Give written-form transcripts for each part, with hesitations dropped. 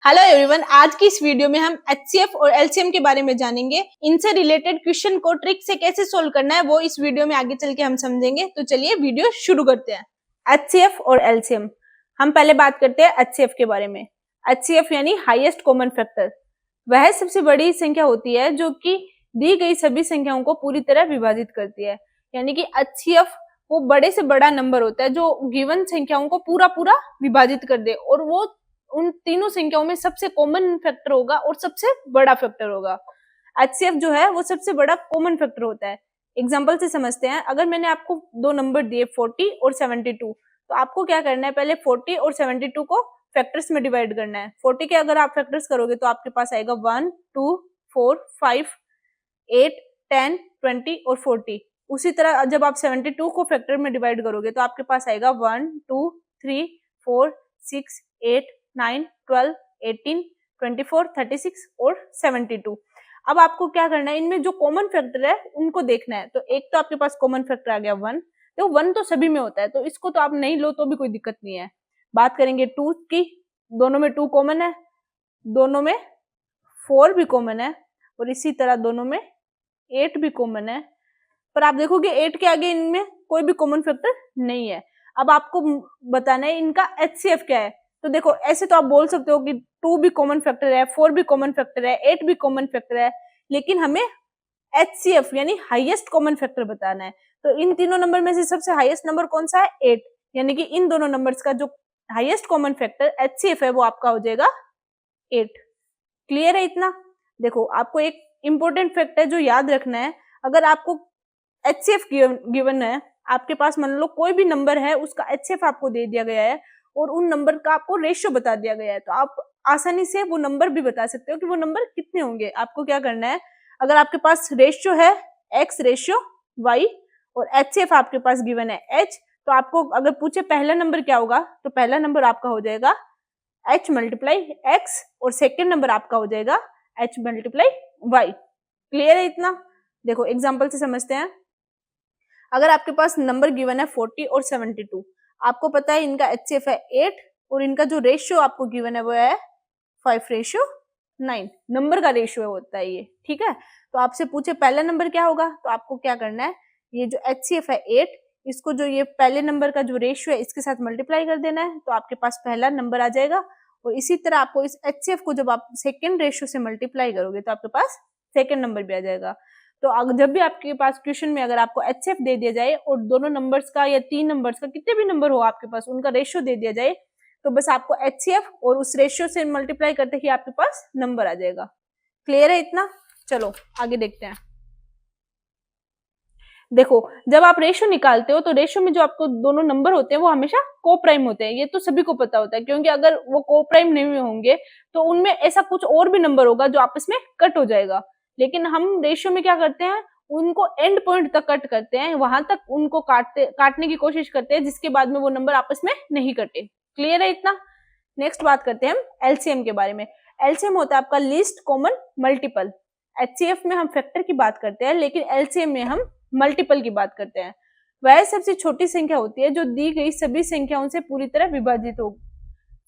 Hello everyone, आज की इस वीडियो में हम एचसीएफ और एलसीएम के बारे में जानेंगे। इनसे रिलेटेड क्वेश्चन को ट्रिक से कैसे सोल्व करना है वो इस वीडियो में आगे चल के हम समझेंगे। तो चलिए वीडियो शुरू करते हैं। एचसीएफ और एलसीएम। हम पहले बात करते हैं एचसीएफ के बारे में। एचसीएफ यानी हाईएस्ट कॉमन फैक्टर। वह सबसे बड़ी संख्या होती है जो कि दी गई सभी संख्याओं को पूरी तरह विभाजित करती है। यानी कि एचसीएफ वो बड़े से बड़ा नंबर होता है जो गिवन संख्याओं को पूरा पूरा विभाजित कर दे, और वो उन तीनों संख्याओं में सबसे कॉमन फैक्टर होगा और सबसे बड़ा फैक्टर होगा। एचसीएफ जो है वो सबसे बड़ा कॉमन फैक्टर होता है। एग्जांपल से समझते हैं। अगर मैंने आपको दो नंबर दिए 40 और 72, तो आपको क्या करना है, पहले 40 और 72 को फैक्टर्स में डिवाइड करना है। 40 के अगर आप फैक्टर्स करोगे तो आपके पास आएगा 1, 2, 4, 5, 8, 10, 20 और 40। उसी तरह जब आप 72 को फैक्टर में डिवाइड करोगे तो आपके पास आएगा 1, 2, 3, 4, 6, 8, 9, 12, 18, 24, 36 और 72। अब आपको क्या करना है, इनमें जो कॉमन फैक्टर है उनको देखना है। तो एक तो आपके पास कॉमन फैक्टर आ गया 1। तो 1 तो सभी में होता है, तो इसको तो आप नहीं लो तो भी कोई दिक्कत नहीं है। बात करेंगे 2 की। दोनों में 2 कॉमन है, दोनों में 4 भी कॉमन है, और इसी तरह दोनों में 8 भी कॉमन है। पर आप देखोगे 8 के आगे इनमें कोई भी कॉमन फैक्टर नहीं है। अब आपको बताना है इनका एचसीएफ क्या है। तो देखो, ऐसे तो आप बोल सकते हो कि 2 भी कॉमन फैक्टर है, 4 भी कॉमन फैक्टर है, 8 भी कॉमन फैक्टर है, लेकिन हमें एचसीएफ यानी हाईएस्ट कॉमन फैक्टर बताना है। तो इन तीनों नंबर में से सबसे हाईएस्ट नंबर कौन सा है? 8। यानी कि इन दोनों नंबर्स का जो हाईएस्ट कॉमन फैक्टर एचसीएफ है वो आपका हो जाएगा 8। क्लियर है इतना? देखो, आपको एक इंपॉर्टेंट फैक्ट है जो याद रखना है। अगर आपको एचसीएफ गिवन है, आपके पास मान लो कोई भी नंबर है, उसका एचसीएफ आपको दे दिया गया है और उन नंबर का आपको रेशियो बता दिया गया है, तो आप आसानी से वो नंबर भी बता सकते हो कि वो नंबर कितने होंगे। आपको क्या करना है, अगर आपके पास रेशियो है x रेशियो y और एचसीएफ आपके पास गिवन है h, तो आपको अगर पूछे पहला नंबर क्या होगा, तो पहला नंबर आपका हो जाएगा h मल्टीप्लाई x और सेकेंड नंबर आपका हो जाएगा h मल्टीप्लाई y। क्लियर है इतना? देखो एग्जाम्पल से समझते हैं। अगर आपके पास नंबर गिवन है 40 और 72, आपको पता है इनका एचसीएफ है 8 और इनका जो रेशियो आपको गिवन है वो है 5:9। नंबर का रेशियो होता है ये, ठीक है। तो आपसे पूछे पहला नंबर क्या होगा, तो आपको क्या करना है, ये जो एचसीएफ है 8, इसको जो ये पहले नंबर का जो रेशियो है इसके साथ मल्टीप्लाई कर देना है, तो आपके पास पहला नंबर आ जाएगा। और इसी तरह आपको इस एचसीएफ को जब आप सेकेंड रेशियो से मल्टीप्लाई करोगे तो आपके पास सेकेंड नंबर भी आ जाएगा। तो जब भी आपके पास क्वेश्चन में अगर आपको एचसीएफ दे दिया जाए और दोनों नंबर्स का या 3 नंबर्स का, कितने भी नंबर हो आपके पास, उनका रेशियो दे दिया जाए, तो बस आपको एचसीएफ और उस रेशियो से मल्टीप्लाई करते ही आपके पास नंबर आ जाएगा। क्लियर है इतना? चलो आगे देखते हैं। देखो, जब आप रेशियो निकालते हो तो रेशियो में जो आपको दोनों नंबर होते हैं वो हमेशा को प्राइम होते हैं। ये तो सभी को पता होता है, क्योंकि अगर वो को प्राइम नहीं होंगे तो उनमें ऐसा कुछ और भी नंबर होगा जो आपस में कट हो जाएगा। लेकिन हम रेशियो में क्या करते हैं, उनको एंड पॉइंट तक कट करते हैं, वहां तक उनको काटने की कोशिश करते हैं जिसके बाद में वो नंबर आपस में नहीं कटे। क्लियर है इतना? नेक्स्ट बात करते हैं हम एलसीएम के बारे में। एलसीएम होता है आपका लीस्ट कॉमन मल्टीपल। एचसीएफ में हम फैक्टर की बात करते हैं, लेकिन एलसीएम में हम मल्टीपल की बात करते हैं। वह सबसे छोटी संख्या होती है जो दी गई सभी संख्याओं से पूरी तरह विभाजित हो।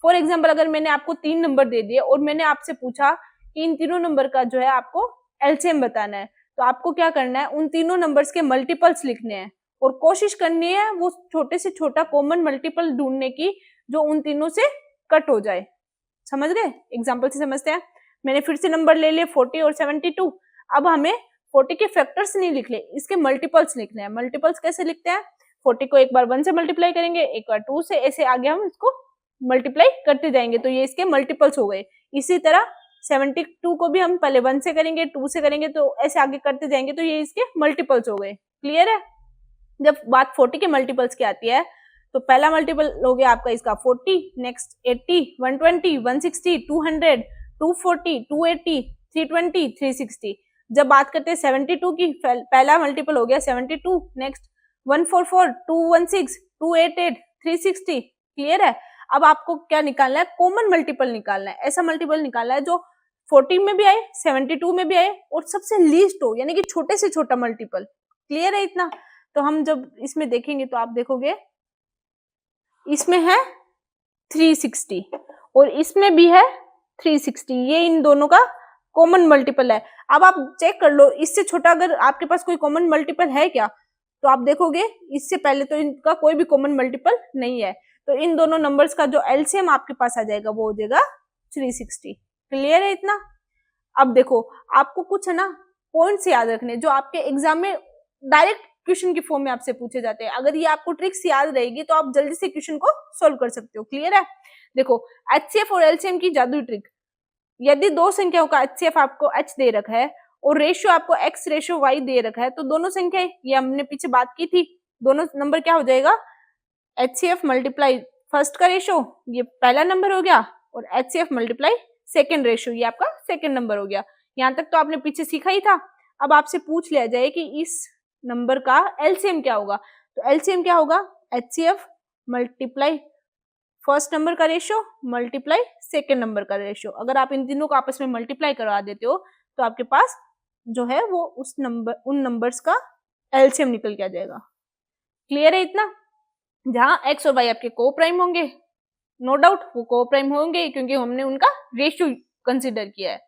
फॉर एग्जाम्पल, अगर मैंने आपको 3 नंबर दे दिए और मैंने आपसे पूछा कि इन तीनों नंबर का जो है आपको एलसीएम बताना है, तो आपको क्या करना है, उन तीनों नंबर्स के मल्टीपल्स लिखने हैं और कोशिश करनी है वो छोटे से छोटा कॉमन मल्टीपल ढूंढने की जो उन तीनों से कट हो जाए। समझ गए? एग्जाम्पल से समझते हैं। मैंने फिर से नंबर ले लिए 40 और 72। अब हमें 40 के फैक्टर्स नहीं लिखने, इसके मल्टीपल्स लिखने हैं। मल्टीपल्स कैसे लिखते हैं, 40 को एक बार 1 से मल्टीप्लाई करेंगे, एक बार 2 से, ऐसे आगे हम इसको मल्टीप्लाई करते जाएंगे, तो ये इसके मल्टीपल्स हो गए। इसी तरह 72 को भी हम पहले 1 से करेंगे, 2 से करेंगे, तो ऐसे आगे करते जाएंगे, तो ये इसके मल्टीपल्स हो गए। क्लियर है? जब बात 40 के मल्टीपल्स की आती है, तो पहला मल्टीपल हो गया आपका इसका 40, नेक्स्ट 80, 120, 160, 200, 240, 280, 320, 360। जब बात करते हैं 72 की, पहला मल्टीपल हो गया 72, नेक्स्ट 144, 216, 288, 360। क्लियर है? अब आपको क्या निकालना है, कॉमन मल्टीपल निकालना है। ऐसा मल्टीपल निकालना है जो 40 में भी आए, 72 में भी आए और सबसे लीस्ट हो, यानी कि छोटे से छोटा मल्टीपल। क्लियर है इतना? तो हम जब इसमें देखेंगे तो आप देखोगे इसमें है 360 और इसमें भी है 360, ये इन दोनों का कॉमन मल्टीपल है। अब आप चेक कर लो, इससे छोटा अगर आपके पास कोई कॉमन मल्टीपल है क्या, तो आप देखोगे इससे पहले तो इनका कोई भी कॉमन मल्टीपल नहीं है। तो इन दोनों नंबर्स का जो एलसीएम आपके पास आ जाएगा वो हो जाएगा 360। क्लियर है इतना? अब देखो, आपको कुछ है ना पॉइंट्स याद रखने जो आपके एग्जाम में डायरेक्ट क्वेश्चन के फॉर्म में आपसे पूछे जाते हैं। अगर ये आपको ट्रिक्स याद रहेगी तो आप जल्दी से क्वेश्चन को सोल्व कर सकते हो। क्लियर है? देखो, एचसीएफ और एलसीएम की जादुई ट्रिक, यदि दो संख्याओं का एचसीएफ आपको एच दे रखा है और रेशियो आपको एक्स रेशियो वाई दे रखा है, तो दोनों संख्या, ये हमने पीछे बात की थी, दोनों नंबर क्या हो जाएगा, एचसीएफ मल्टीप्लाई फर्स्ट का रेशियो, ये पहला नंबर हो गया, और एचसीएफ मल्टीप्लाई सेकेंड रेशियो, ये आपका सेकेंड नंबर हो गया। यहां तक तो आपने पीछे सीखा ही था। अब आपसे पूछ लिया जाए कि इस नंबर का एलसीएम क्या होगा, तो एलसीएम क्या होगा, एचसीएफ मल्टीप्लाई फर्स्ट नंबर का रेशियो मल्टीप्लाई सेकेंड नंबर का रेशियो। अगर आप इन तीनों को आपस में मल्टीप्लाई करवा देते हो तो आपके पास जो है वो उन नंबर्स का एलसीएम निकल के आ जाएगा। क्लियर है इतना? जहां एक्स और वाई आपके को प्राइम होंगे, नो डाउट वो को प्राइम होंगे क्योंकि हमने उनका रेशियो कंसीडर किया है।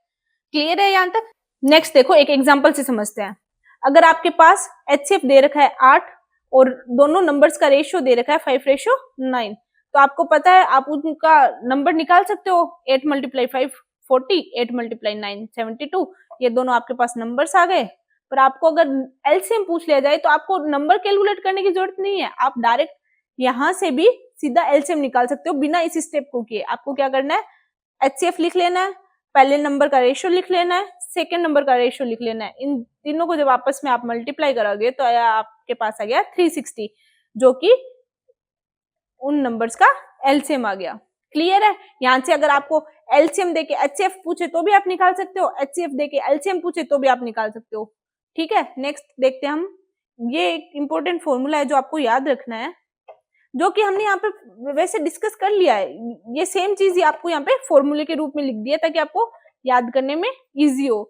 क्लियर है यहां तक? नेक्स्ट देखो, एक एग्जांपल से समझते हैं। अगर आपके पास एचसीएफ दे रखा है 8 और दोनों नंबर्स का रेशियो दे रखा है 5:9, तो आपको पता है आप उनका नंबर निकाल सकते हो। 8 × 5 40, 8 × 9 72, ये दोनों आपके पास नंबर्स आ गए। पर आपको अगर एलसीएम पूछ लिया जाए तो आपको नंबर कैलकुलेट करने की जरूरत नहीं है, आप डायरेक्ट यहां से भी सीधा एलसीएम निकाल सकते हो बिना इस स्टेप को किए। आपको क्या करना है, एचसीएफ लिख लेना है, पहले नंबर का रेशियो लिख लेना है, सेकेंड नंबर का रेशियो लिख लेना है। इन तीनों को जब आपस में आप मल्टीप्लाई करोगे तो आपके पास आ गया 360, जो कि उन नंबर्स का एलसीएम आ गया। क्लियर है? यहां से अगर आपको एलसीएम देके एचसीएफ पूछे तो भी आप निकाल सकते हो, एचसीएफ देके एलसीएम पूछे तो भी आप निकाल सकते हो। ठीक है, नेक्स्ट देखते हैं हम। ये एक इंपॉर्टेंट फॉर्मूला है जो आपको याद रखना है, जो कि हमने यहाँ पे वैसे डिस्कस कर लिया है। ये सेम चीज ही आपको यहाँ पे फॉर्मूले के रूप में लिख दिया ताकि आपको याद करने में इजी हो।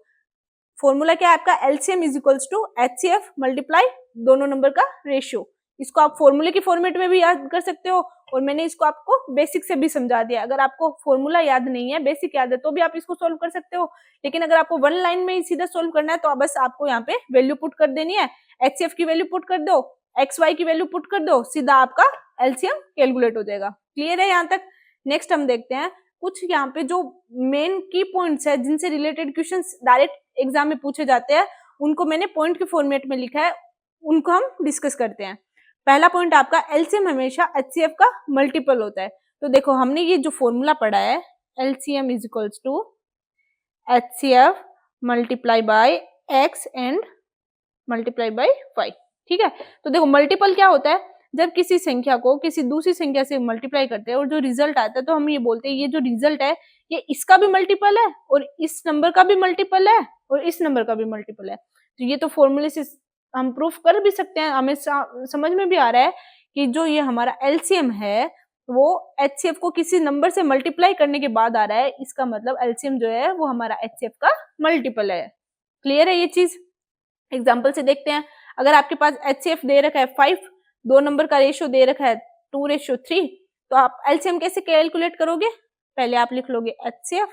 फॉर्मूला क्या है आपका, LCM is equals to HCF multiply दोनों नंबर का रेशियो। इसको आप फॉर्मूले के फॉर्मेट में भी याद कर सकते हो और मैंने इसको आपको बेसिक से भी समझा दिया। अगर आपको फॉर्मूला याद नहीं है, बेसिक याद है, तो भी आप इसको सोल्व कर सकते हो। लेकिन अगर आपको वन लाइन में ही सीधा सोल्व करना है तो बस आपको यहाँ पे वैल्यू पुट कर देनी है, एचसीएफ की वैल्यू पुट कर दो, एक्स वाई की वैल्यू पुट कर दो, सीधा आपका एलसीएम कैलकुलेट हो जाएगा। क्लियर है यहाँ तक? नेक्स्ट हम देखते हैं कुछ यहाँ पे जो मेन की पॉइंट्स है जिनसे रिलेटेड क्वेश्चंस डायरेक्ट एग्जाम में पूछे जाते हैं, उनको मैंने पॉइंट के फॉर्मेट में लिखा है, उनको हम डिस्कस करते हैं। पहला पॉइंट आपका, एलसीएम हमेशा एचसीएफ का मल्टीपल होता है। तो देखो हमने ये जो फॉर्मूला पढ़ा है, LCM is equals to HCF multiply by X and multiply by Y. ठीक है, तो देखो मल्टीपल क्या होता है, जब किसी संख्या को किसी दूसरी संख्या से मल्टीप्लाई करते हैं और जो रिजल्ट आता है तो हम ये बोलते हैं ये जो रिजल्ट है ये इसका भी मल्टीपल है और इस नंबर का भी मल्टीपल है और इस नंबर का भी मल्टीपल है। तो ये तो फॉर्मूले से हम प्रूफ कर भी सकते हैं, हमें समझ में भी आ रहा है कि जो ये हमारा एलसीएम है वो एचसीएफ को किसी नंबर से मल्टीप्लाई करने के बाद आ रहा है, इसका मतलब एलसीएम जो है वो हमारा एचसीएफ का मल्टीपल है। क्लियर है ये चीज? एग्जाम्पल से देखते हैं। अगर आपके पास एचसीएफ दे रखा है 5, दो नंबर का रेशियो दे रखा है 2:3, तो आप एलसीएम कैसे कैलकुलेट करोगे, पहले आप लिख लोगे एचसीएफ,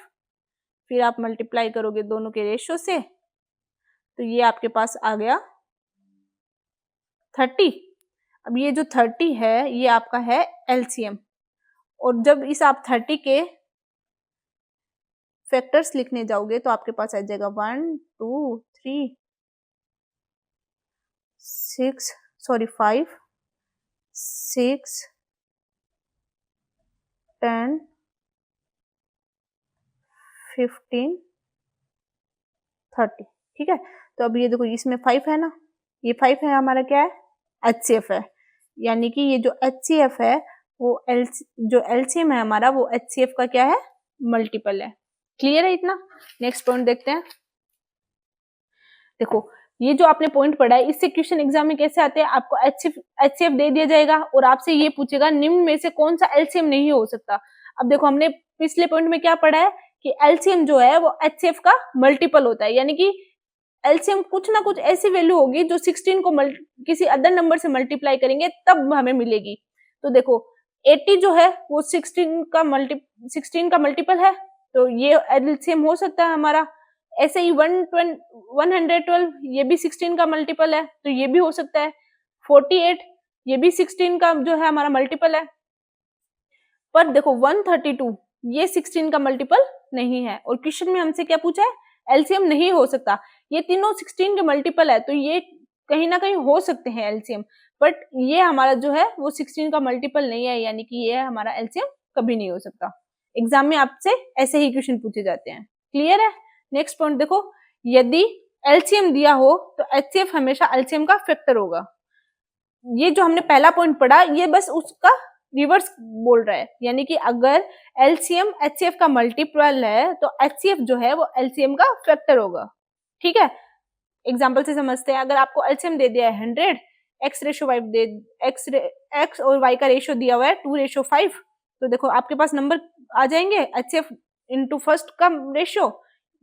फिर आप मल्टीप्लाई करोगे दोनों के रेशियो से, तो ये आपके पास आ गया 30। अब ये जो 30 है ये आपका है एलसीएम, और जब इस आप 30 के फैक्टर्स लिखने जाओगे तो आपके पास आ जाएगा 1 2 3 5 6 10 15 30। ठीक है, तो अब ये देखो इसमें 5 है ना, ये 5 है हमारा क्या है, एचसीएफ है, यानी कि ये जो एचसीएफ है वो जो एलसीएम है हमारा वो एचसीएफ का क्या है, मल्टीपल है। क्लियर है इतना? नेक्स्ट पॉइंट देखते हैं। देखो ये जो आपने पॉइंट पढ़ा है इससे क्वेश्चन एग्जाम में कैसे आते हैं, आपको एचसीएफ दे दिया जाएगा और आपसे ये पूछेगा निम्न में से कौन सा एलसीएम नहीं हो सकता। अब देखो हमने पिछले पॉइंट में क्या पढ़ा है कि एलसीएम जो है वो एचसीएफ का मल्टीपल होता है, यानी कि एलसीएम कुछ ना कुछ ऐसी वैल्यू होगी जो 16 को किसी अदर नंबर से मल्टीप्लाई करेंगे तब हमें मिलेगी। तो देखो 80 जो है वो 16 का मल्टीपल है, तो ये एलसीएम हो सकता है हमारा। ऐसे ही 112 ये भी 16 का मल्टीपल है, तो ये भी हो सकता है। 48 ये भी 16 का जो है हमारा मल्टीपल है। पर देखो 132 ये 16 का मल्टीपल नहीं है, और क्वेश्चन में हमसे क्या पूछा है, एलसीएम नहीं हो सकता। ये तीनों 16 के मल्टीपल है, तो ये कहीं ना कहीं हो सकते हैं एलसीएम, बट ये हमारा जो है वो 16 का मल्टीपल नहीं है, यानी कि ये हमारा एलसीएम कभी नहीं हो सकता। एग्जाम में आपसे ऐसे ही क्वेश्चन पूछे जाते हैं। क्लियर है? नेक्स्ट पॉइंट देखो, यदि एलसीएम दिया हो तो एचसीएफ हमेशा एलसीएम का फैक्टर होगा। ये जो हमने पहला पॉइंट पढ़ा, ये बस उसका रिवर्स बोल रहा है, यानी कि अगर एलसीएम एचसीएफ का मल्टीपल है तो एचसीएफ जो है वो एलसीएम का फैक्टर होगा। ठीक है, एग्जांपल से समझते हैं। अगर आपको एलसीएम दे दिया है 100, एक्स और वाई का रेशियो दिया हुआ है 2:5, तो देखो आपके पास नंबर आ जाएंगे एचसीएफ इनटू फर्स्ट का रेशियो,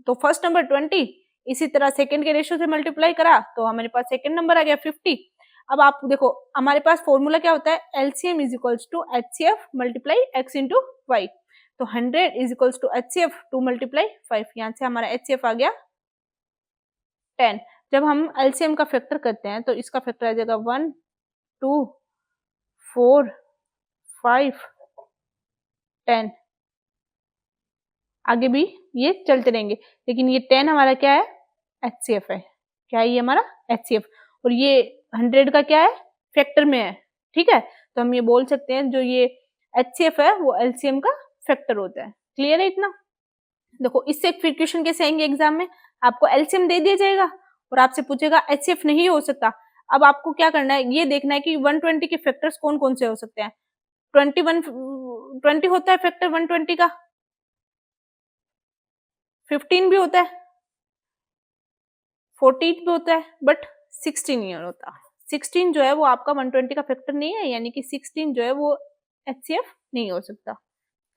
तो फर्स्ट नंबर 20, इसी तरह सेकंड के रेशियो से मल्टीप्लाई करा तो हमारे पास सेकंड नंबर आ गया 50। अब आप देखो हमारे पास फॉर्मूला क्या होता है, LCM is equals to HCF multiply X into Y, तो 100 is equals to HCF 2 multiply 5, यहाँ से हमारा एचसीएफ आ गया 10। जब हम एलसीएम का फैक्टर करते हैं तो इसका फैक्टर आ जाएगा 1 2 4 5 10, आगे भी ये चलते रहेंगे, लेकिन ये 10 हमारा क्या है, एचसीएफ है। क्या है ये हमारा एचसीएफ, और ये 100 का क्या है, फैक्टर में है। ठीक है, तो हम ये बोल सकते हैं जो ये एचसीएफ है वो एलसीएम का फैक्टर होता है। क्लियर है इतना? देखो इससे फिर क्वेश्चन कैसे आएंगे एग्जाम में, आपको एलसीएम दे दिया जाएगा और आपसे पूछेगा एचसीएफ नहीं हो सकता। अब आपको क्या करना है, ये देखना है कि 120 के फैक्टर्स कौन कौन से हो सकते हैं। 20 होता है फैक्टर 120 का, 15 भी होता है, 14 भी होता है, बट 16 नहीं होता। 16 जो है वो आपका 120 का फैक्टर नहीं है, यानी कि 16 जो है वो एचसीएफ नहीं हो सकता।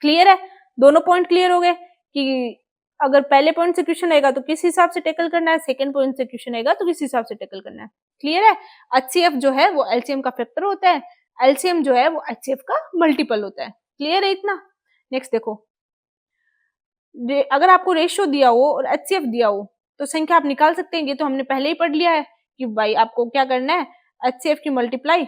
क्लियर है? दोनों पॉइंट क्लियर हो गए कि अगर पहले पॉइंट से क्वेश्चन आएगा तो किस हिसाब से टैकल करना है, सेकंड पॉइंट से क्वेश्चन आएगा तो किस हिसाब से टैकल करना है। क्लियर है? एचसीएफ जो है वो एलसीएम का फैक्टर होता है, एलसीएम जो है वो एचसीएफ का मल्टीपल होता है। क्लियर है इतना? नेक्स्ट देखो, अगर आपको रेशियो दिया हो और एचसीएफ दिया हो तो संख्या आप निकाल सकते हैं। ये तो हमने पहले ही पढ़ लिया है कि भाई आपको क्या करना है, एचसीएफ की मल्टीप्लाई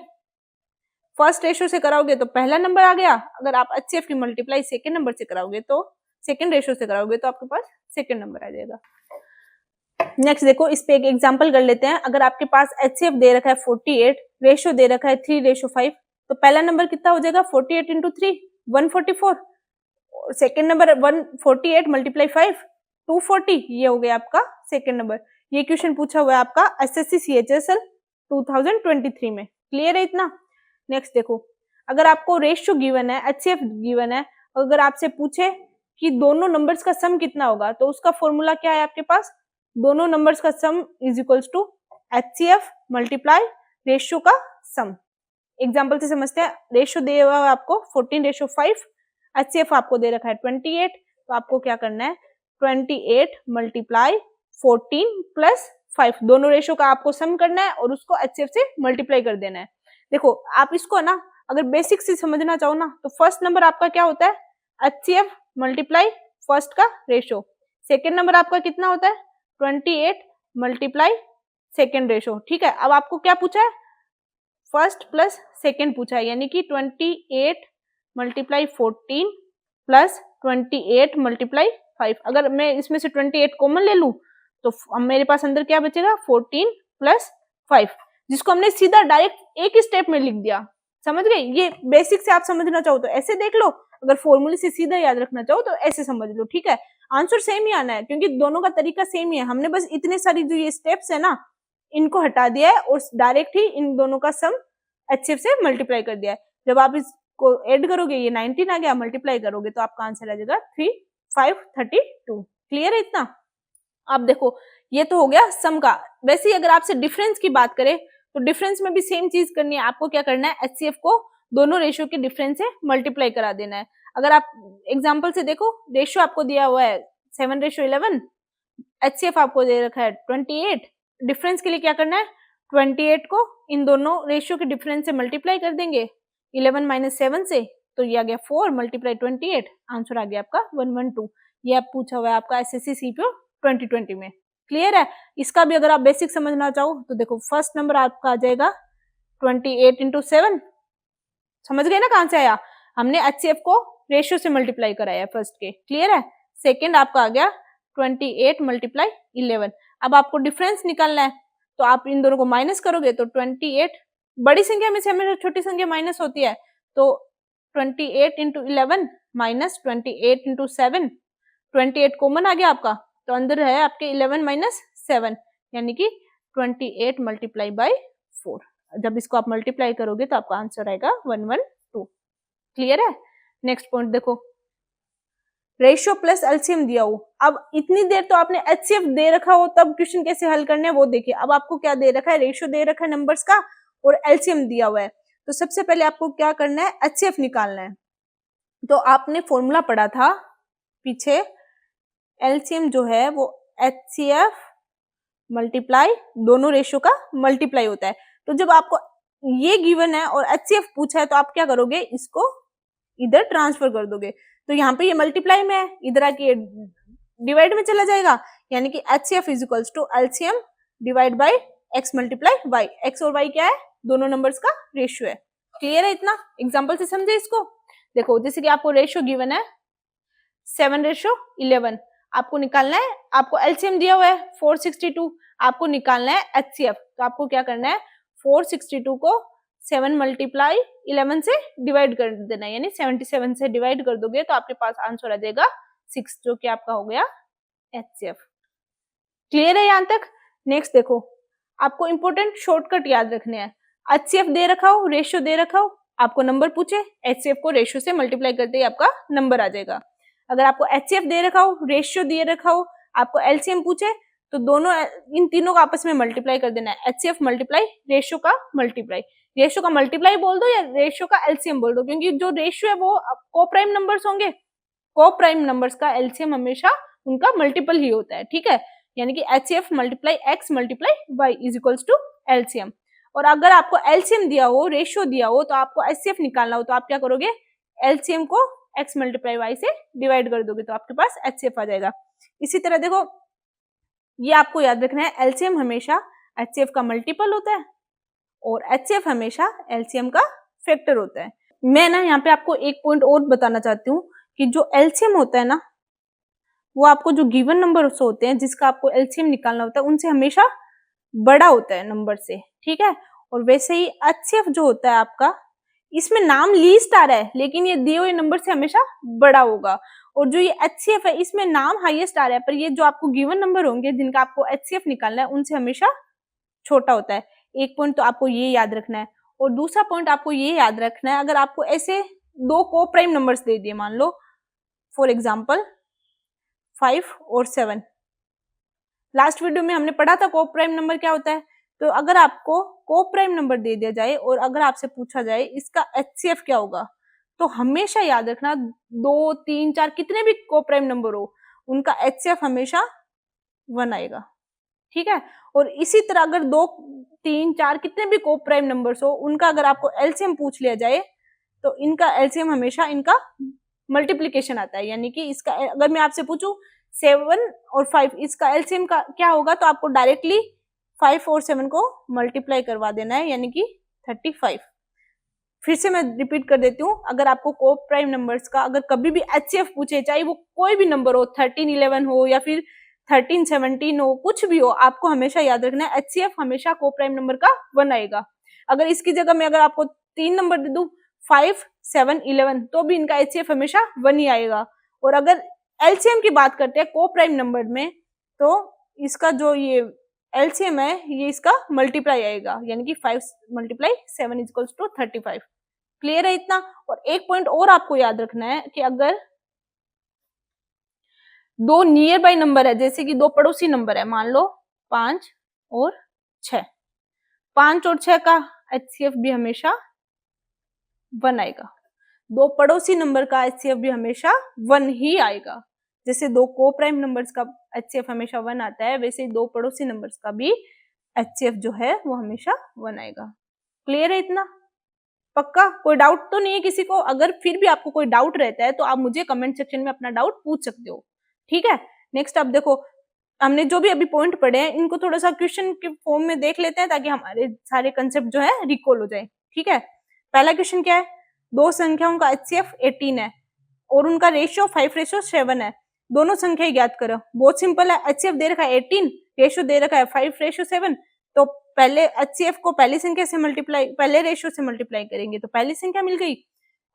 फर्स्ट रेशियो से कराओगे तो पहला नंबर आ गया, अगर आप एचसीएफ की मल्टीप्लाई सेकंड नंबर से कराओगे तो सेकंड रेशियो से कराओगे तो आपके पास सेकंड नंबर आ जाएगा। नेक्स्ट देखो, इस पे एक एग्जांपल कर लेते हैं। अगर आपके पास एचसीएफ दे रखा है 48, रेशियो दे रखा है 3:5, तो पहला नंबर कितना हो जाएगा, 48 इंटू 3 144, सेकेंड नंबर 148 मल्टीप्लाई 5 240, ये हो गया आपका सेकेंड नंबर। ये क्वेश्चन पूछा हुआ है आपका एसएससी सीएचएसएल 2023 में। क्लियर है इतना? नेक्स्ट देखो, अगर आपको रेशियो गिवन है, एचसीएफ गिवन है, अगर आपसे पूछे कि दोनों नंबर्स का सम कितना होगा, तो उसका फॉर्मूला क्या है आपके पास, दोनों नंबर्स का sum is equals to HCF multiply ratio का सम। एग्जाम्पल से समझते हैं। रेशियो दिया हुआ है आपको 14:5, एचसीएफ आपको दे रखा है 28, तो आपको क्या करना है, 28 मल्टीप्लाई 14 प्लस 5, दोनों रेशियो का आपको सम करना है और उसको एचसीएफ से मल्टीप्लाई कर देना है। देखो आप इसको ना अगर बेसिक से समझना चाहो ना, तो फर्स्ट नंबर आपका क्या होता है, एचसीएफ मल्टीप्लाई फर्स्ट का रेशियो, सेकेंड नंबर आपका कितना होता है, 28 मल्टीप्लाई सेकेंड रेशियो। ठीक है, अब आपको क्या पूछा है, फर्स्ट प्लस सेकेंड पूछा है, यानी कि 28 मल्टीप्लाई 14 प्लस 28 मल्टीप्लाई 5। अगर मैं इसमें से 28 कॉमन ले लूं तो अब मेरे पास अंदर क्या बचेगा, 14 प्लस 5, जिसको हमने सीधा डायरेक्ट एक ही स्टेप में लिख दिया। समझ गए? ये बेसिक से आप समझना चाहो तो ऐसे देख लो, अगर फॉर्मूले से सीधा याद रखना चाहो तो ऐसे समझ लो। ठीक है, आंसर सेम ही आना है क्योंकि दोनों का तरीका सेम ही है। हमने बस इतने सारी जो ये स्टेप्स है ना, इनको हटा दिया है और डायरेक्ट ही इन दोनों का सम एचसीएफ से मल्टीप्लाई कर दिया है। जब आप इसको ऐड करोगे, ये 19 आ गया, मल्टीप्लाई करोगे तो आपका आंसर आ जाएगा 3532। क्लियर है इतना? अब देखो ये तो हो गया सम का। वैसे ही अगर आपसे डिफरेंस की बात करें तो डिफरेंस में भी सेम चीज करनी है। आपको क्या करना है, एचसीएफ को दोनों रेशियो के डिफरेंस से मल्टीप्लाई करा देना है। अगर आप एग्जांपल से देखो, रेशियो आपको दिया हुआ है 7:11, एचसीएफ आपको दे रखा है 28, डिफरेंस के लिए क्या करना है, 28 को इन दोनों रेशियो के डिफरेंस से मल्टीप्लाई कर देंगे 11 - 7 से, तो ये आ गया 4 मल्टीप्लाई 28, आंसर आ गया आपका 112। ये अब पूछा हुआ है आपका एसएससी सीपीओ 2020 में। क्लियर है? इसका भी अगर आप बेसिक समझना चाहो तो देखो फर्स्ट नंबर आपका आ जाएगा 28 इंटू 7। समझ गए ना कहां से आया? हमने एचसीएफ को रेशियो से मल्टीप्लाई कराया फर्स्ट के। क्लियर है? सेकेंड आपका आ गया 28 मल्टीप्लाई 11। अब आपको डिफरेंस निकालना है तो आप इन दोनों को माइनस करोगे तो 28, बड़ी संख्या में से हमेशा छोटी संख्या माइनस होती है, तो 28 इंटू 11 माइनस 28 इंटू 7, 28 कॉमन आ गया आपका, तो अंदर है आपके 11 माइनस 7 यानी कि 28 मल्टीप्लाई बाई 4। जब इसको आप मल्टीप्लाई करोगे तो आपका आंसर आएगा 112। क्लियर है? नेक्स्ट पॉइंट देखो, रेशियो प्लस एलसीएम दिया हो। अब इतनी देर तो आपने एचसीएफ दे रखा हो तब क्वेश्चन कैसे हल करने हैं वो देखिए। अब आपको क्या दे रखा है? रेशियो दे रखा है नंबर्स का और एलसीएम दिया हुआ है। तो सबसे पहले आपको क्या करना है? एचसीएफ निकालना है। तो आपने फॉर्मूला पढ़ा था पीछे, एलसीएम जो है वो एचसीएफ मल्टीप्लाई दोनों रेशियो का मल्टीप्लाई होता है। तो जब आपको ये गिवन है और एचसीएफ पूछा है तो आप क्या करोगे? इसको इधर ट्रांसफर कर दोगे। तो यहाँ पे ये मल्टीप्लाई में है, इधर आके डिवाइड में चला जाएगा, यानी कि HCF is equals to LCM divide by X multiply Y. X और वाई क्या है? दोनों नंबर्स का रेशियो है। क्लियर है? इतना एग्जांपल से समझे इसको। देखो जैसे कि आपको रेशियो गिवन है 7:11, आपको निकालना है, आपको एलसीएम दिया हुआ है 462, आपको निकालना है एचसीएफ। तो आपको क्या करना है? 462 को 7 मल्टीप्लाई 11 से डिवाइड कर देना है, यानी 77 से डिवाइड कर दोगे तो आपके पास आंसर आ जाएगा 6, जो कि आपका हो गया एचसीएफ। क्लियर है यहां तक? नेक्स्ट देखो, आपको इंपॉर्टेंट शॉर्टकट याद रखने हैं। एचसीएफ दे रखा हो, रेशियो दे रखा हो, आपको नंबर पूछे, एचसीएफ को रेशियो से मल्टीप्लाई करते ही आपका नंबर आ जाएगा। अगर आपको एचसीएफ दे रखा हो, रेशियो दे रखा हो, आपको एलसीएम पूछे, तो दोनों इन तीनों का आपस में मल्टीप्लाई कर देना है। एचसीएफ मल्टीप्लाई रेशियो का मल्टीप्लाई, रेशियो का मल्टीप्लाई बोल दो या रेशियो का एलसीएम बोल दो, क्योंकि जो रेशियो है वो को प्राइम नंबर्स होंगे, को प्राइम नंबर्स का एलसीएम हमेशा उनका मल्टीपल ही होता है। ठीक है? यानी कि HCF multiply X multiply Y is equals to LCM. और अगर आपको एलसीएम दिया हो, रेशियो दिया हो, तो आपको एचसीएफ निकालना हो तो आप क्या करोगे? एलसीएम को एक्स मल्टीप्लाई वाई से डिवाइड कर दोगे तो आपके पास एचसीएफ आ जाएगा। इसी तरह देखो, ये आपको याद रखना है, एलसीएम हमेशा एचसीएफ का मल्टीपल होता है और एचसीएफ हमेशा एलसीएम का फैक्टर होता है। मैं ना यहाँ पे आपको एक पॉइंट और बताना चाहती हूँ कि जो एलसीएम होता है ना, वो आपको जो गिवन नंबर होते हैं जिसका आपको एलसीएम निकालना होता है उनसे हमेशा बड़ा होता है नंबर से। ठीक है? और वैसे ही एचसीएफ जो होता है आपका, इसमें नाम लीस्ट आ रहा है लेकिन ये दिए हुए नंबर से हमेशा बड़ा होगा। और जो ये एचसीएफ है इसमें नाम हाईएस्ट आ रहा है, पर ये जो आपको गिवन नंबर होंगे जिनका आपको एचसीएफ निकालना है उनसे हमेशा छोटा होता है। एक पॉइंट तो आपको ये याद रखना है। और दूसरा पॉइंट आपको ये याद रखना है, अगर आपको ऐसे दो को प्राइम नंबर्स दे दिए, मान लो फॉर एग्जाम्पल 5 और 7, लास्ट वीडियो में हमने पढ़ा था को प्राइम नंबर क्या होता है। तो अगर आपको को प्राइम नंबर दे दिया जाए और अगर आपसे पूछा जाए इसका एचसीएफ क्या होगा, तो हमेशा याद रखना 2, 3, 4 कितने भी को प्राइम नंबर हो उनका एचसीएफ हमेशा 1 आएगा। ठीक है? और इसी तरह अगर 2, 3, 4 कितने भी को प्राइम नंबर्स हो उनका अगर आपको एलसीएम पूछ लिया जाए तो इनका एलसीएम हमेशा इनका मल्टीप्लीकेशन आता है। यानी कि इसका अगर मैं आपसे पूछूं 7 और 5 इसका एलसीएम का क्या होगा, तो आपको डायरेक्टली 5 और 7 को मल्टीप्लाई करवा देना है, यानी कि 35। फिर से मैं रिपीट कर देती हूँ, अगर आपको को प्राइम नंबर्स का अगर कभी भी एचसीएफ पूछे, चाहे वो कोई भी नंबर हो, 13, 11 हो या फिर 13, 17 हो, कुछ भी हो, आपको हमेशा याद रखना है एचसीएफ हमेशा को प्राइम नंबर का 1 आएगा। अगर इसकी जगह मैं अगर आपको 3 नंबर दे दूं 5, 7, 11, तो भी इनका एचसीएफ हमेशा 1 ही आएगा। और अगर एलसीएम की बात करते हैं को प्राइम नंबर में, तो इसका जो ये एलसीएम है ये इसका मल्टीप्लाई आएगा, यानी कि 5 multiply 7 is equals to 35। Clear है इतना? और एक पॉइंट और आपको याद रखना है कि अगर दो नियर बाय नंबर है, जैसे कि दो पड़ोसी नंबर है, मान लो 5 और 6, 5 और 6 का एचसीएफ भी हमेशा 1 आएगा। दो पड़ोसी नंबर का एचसीएफ भी हमेशा 1 ही आएगा। जैसे दो को प्राइम नंबर्स का एचसीएफ हमेशा 1 आता है, वैसे ही दो पड़ोसी नंबर्स का भी एचसीएफ जो है वो हमेशा 1 आएगा। क्लियर है इतना? पक्का? कोई डाउट तो नहीं है किसी को? अगर फिर भी आपको कोई डाउट रहता है तो आप मुझे कमेंट सेक्शन में अपना डाउट पूछ सकते हो। ठीक है। नेक्स्ट अब देखो, हमने जो भी अभी पॉइंट पढ़े हैं इनको थोड़ा सा क्वेश्चन के फॉर्म में देख लेते हैं ताकि हमारे सारे कंसेप्ट जो है रिकॉल हो जाए। ठीक है, पहला क्वेश्चन क्या है, दो संख्याओं का HCF 18 है और उनका रेशियो 5:7 है, दोनों संख्या ज्ञात करो। बहुत सिंपल है, HCF दे रखा है 18, रेशियो दे रखा है 5:7, तो पहले HCF को पहली संख्या से मल्टीप्लाई, पहले रेशियो से मल्टीप्लाई करेंगे तो पहली संख्या मिल गई,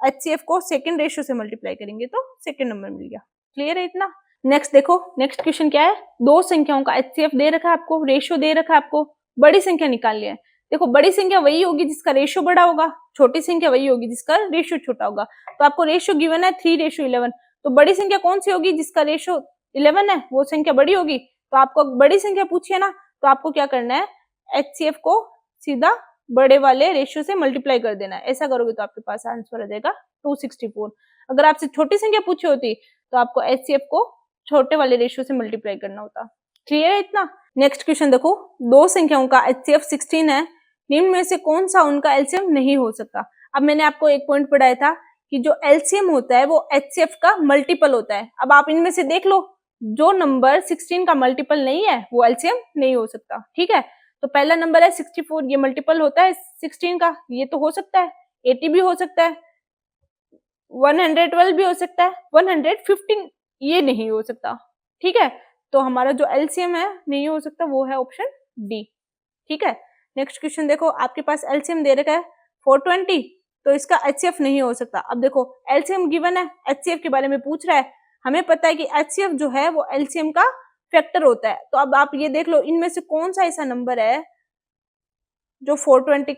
HCF को सेकंड रेशियो से मल्टीप्लाई करेंगे तो सेकंड नंबर मिल गया। क्लियर है इतना। नेक्स्ट देखो, नेक्स्ट क्वेश्चन क्या है, दो संख्याओं का HCF दे रखा है आपको, रेशियो दे रखा है आपको, बड़ी संख्या निकालनी है। देखो बड़ी संख्या वही होगी जिसका रेशियो बड़ा होगा, छोटी संख्या वही होगी जिसका रेशियो छोटा होगा। तो आपको रेशियो गिवन है 3:11, तो बड़ी संख्या कौन सी होगी जिसका रेशियो 11 है, वो संख्या बड़ी होगी। तो आपको बड़ी संख्या पूछी है ना, तो आपको क्या करना है, HCF को सीधा बड़े वाले रेशियो से मल्टीप्लाई कर देना है। ऐसा करोगे तो आपके पास आंसर आ जाएगा 264। अगर आपसे छोटी संख्या पूछी होती तो आपको HCF को छोटे वाले रेशियो से मल्टीप्लाई करना होता। क्लियर है इतना। नेक्स्ट क्वेश्चन देखो, दो संख्याओं का HCF 16 है, निम्न में से कौन सा उनका LCM नहीं हो सकता। अब मैंने आपको एक पॉइंट पढ़ाया था कि जो LCM होता है वो HCF का मल्टीपल होता है। अब आप इनमें से देख लो, जो नंबर 16 का मल्टीपल नहीं है वो LCM नहीं हो सकता। ठीक है, तो पहला नंबर है 64, ये मल्टीपल होता है 16 का, ये तो हो सकता है। 80 भी हो सकता है, 112 भी हो सकता है, 115 ये नहीं हो सकता। ठीक है, तो हमारा जो LCM है नहीं हो सकता वो है ऑप्शन डी। ठीक है, नेक्स्ट क्वेश्चन देखो, आपके पास LCM दे रखा है 420, तो इसका HCF नहीं हो सकता। अब देखो LCM गिवन है, HCF के बारे में पूछ रहा है, हमें पता है कि HCF जो है वो LCM का फैक्टर होता है। तो अब आप ये देख लो, इनमें से कौन सा ऐसा नंबर है जो 420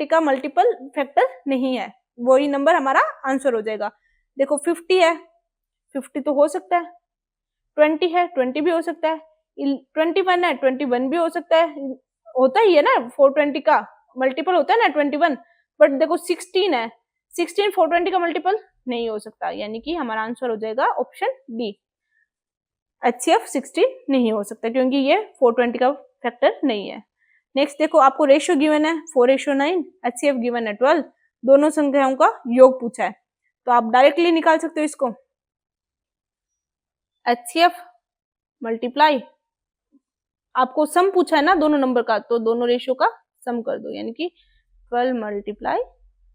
का मल्टीपल फैक्टर नहीं है, वही नंबर हमारा आंसर हो जाएगा। देखो 50 है, 50 तो हो सकता है, 20 है, 20 भी हो सकता है, 21 है, 21 भी हो सकता है, होता ही है ना, 420 का मल्टीपल होता है ना 21। बट देखो 16 है, 16 420 का मल्टीपल नहीं हो सकता, यानी कि हमारा आंसर हो जाएगा ऑप्शन डी, HCF 16 नहीं हो सकता क्योंकि ये 420 का फैक्टर नहीं है। नेक्स्ट देखो, आपको रेशियो गिवन है 4:9, HCF गिवन है 12, दोनों संख्याओं का योग पूछा है, तो आप डायरेक्टली निकाल सकते हो इसको, HCF मल्टीप्लाई, आपको सम पूछा है ना दोनों नंबर का, तो दोनों रेशियो का सम कर दो, यानी कि 12 मल्टीप्लाई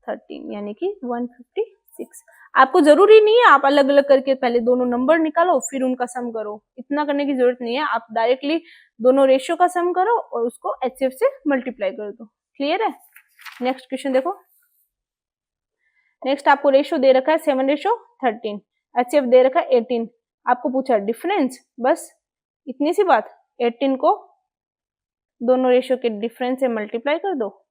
13 यानी कि 156। आपको जरूरी नहीं है आप अलग अलग करके पहले दोनों नंबर निकालो फिर उनका सम करो, इतना करने की जरूरत नहीं है, आप डायरेक्टली दोनों रेशियो का सम करो और उसको HCF से मल्टीप्लाई कर दो। क्लियर है। नेक्स्ट क्वेश्चन देखो, नेक्स्ट आपको रेशियो दे रखा है 7:13, HCF दे रखा है 18, आपको पूछा डिफरेंस, बस इतनी सी बात, 18 को दोनों रेशियो के डिफरेंस से मल्टीप्लाई कर दो,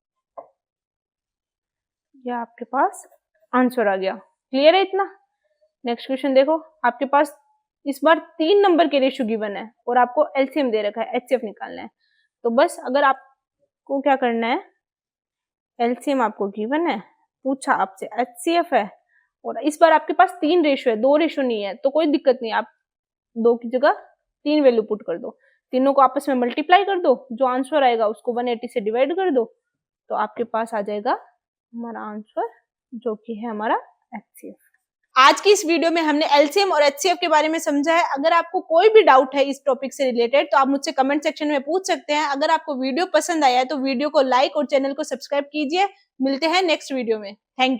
या आपके पास आंसर आ गया। क्लियर है इतना। नेक्स्ट क्वेश्चन देखो, आपके पास इस बार 3 नंबर के रेशियो गिवन है और आपको LCM दे रखा है, HCF निकालना है। तो बस अगर आपको क्या करना है, LCM आपको गिवन है, पूछा आपसे HCF है, और इस बार आपके पास 3 रेशियो है, 2 रेशियो नहीं है, तो कोई दिक्कत नहीं, आप 2 की जगह 3 वैल्यू पुट कर दो, तीनों को आपस में मल्टीप्लाई कर दो, जो आंसर आएगा उसको 180 से डिवाइड कर दो, तो आपके पास आ जाएगा हमारा आंसर, जो कि है हमारा HCF। आज की इस वीडियो में हमने LCM और HCF के बारे में समझा है। अगर आपको कोई भी डाउट है इस टॉपिक से रिलेटेड तो आप मुझसे कमेंट सेक्शन में पूछ सकते हैं। अगर आपको वीडियो पसंद आया है तो वीडियो को लाइक और चैनल को सब्सक्राइब कीजिए। मिलते हैं नेक्स्ट वीडियो में। Thank you.